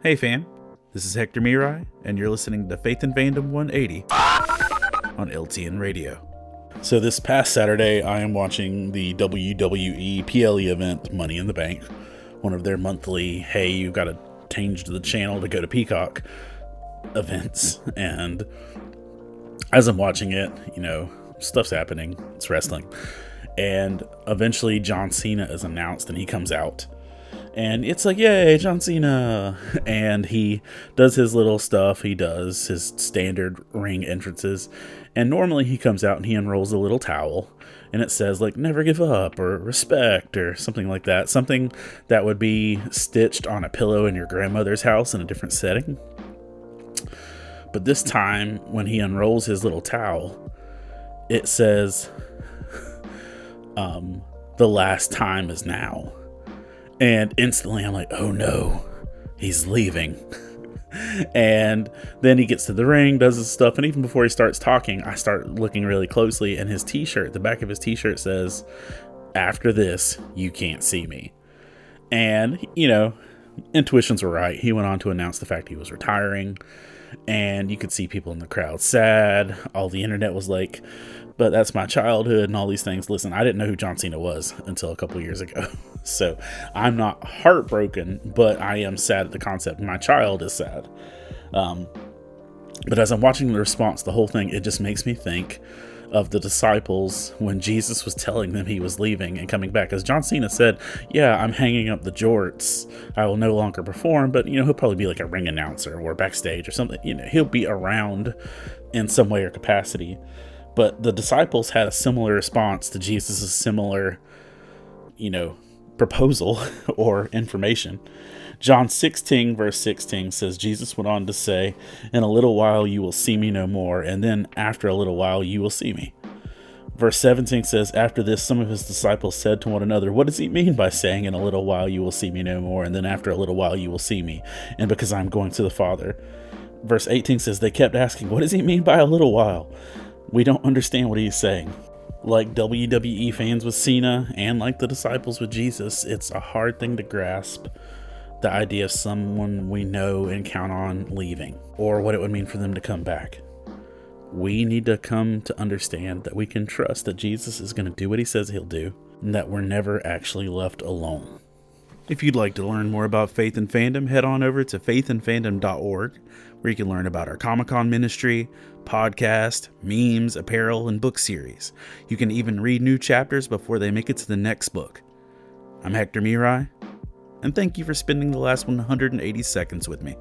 Hey fam, this is Hector Miray, and you're listening to Faith and Fandom 180 on LTN Radio. So this past Saturday, I am watching the WWE PLE event, Money in the Bank, one of their monthly, hey, you got to change the channel to go to Peacock events. And as I'm watching it, stuff's happening, it's wrestling. And eventually John Cena is announced and he comes out. And it's like, yay, John Cena. And he does his little stuff. He does his standard ring entrances. And normally he comes out and he unrolls a little towel. And it says, like, never give up or respect or something like that. Something that would be stitched on a pillow in your grandmother's house in a different setting. But this time, when he unrolls his little towel, it says, the last time is now. And instantly I'm like, oh no, he's leaving. And then he gets to the ring, does his stuff. And even before he starts talking, I start looking really closely. And his t-shirt, the back of his t-shirt says, after this, you can't see me. And, intuitions were right. He went on to announce the fact he was retiring. And you could see people in the crowd sad. All the internet was like, but that's my childhood and all these things. Listen, I didn't know who John Cena was until a couple years ago. So I'm not heartbroken, but I am sad at the concept. My child is sad. But as I'm watching the response, the whole thing, it just makes me think of the disciples when Jesus was telling them he was leaving and coming back. As John Cena said, yeah, I'm hanging up the jorts. I will no longer perform, but he'll probably be like a ring announcer or backstage or something. He'll be around in some way or capacity. But the disciples had a similar response to Jesus' similar, proposal or information. John 16 verse 16 says, Jesus went on to say, in a little while you will see me no more, and then after a little while you will see me. Verse 17 says, after this some of his disciples said to one another, what does he mean by saying, in a little while you will see me no more, and then after a little while you will see me, and because I'm going to the Father? Verse 18 says, they kept asking, what does he mean by a little while? We don't understand what he's saying. Like WWE fans with Cena and like the disciples with Jesus, it's a hard thing to grasp, the idea of someone we know and count on leaving, or what it would mean for them to come back. We need to come to understand that we can trust that Jesus is going to do what he says he'll do, and that we're never actually left alone. If you'd like to learn more about Faith and Fandom, head on over to faithandfandom.org, where you can learn about our Comic-Con ministry, podcast, memes, apparel, and book series. You can even read new chapters before they make it to the next book. I'm Hector Miray, and thank you for spending the last 180 seconds with me.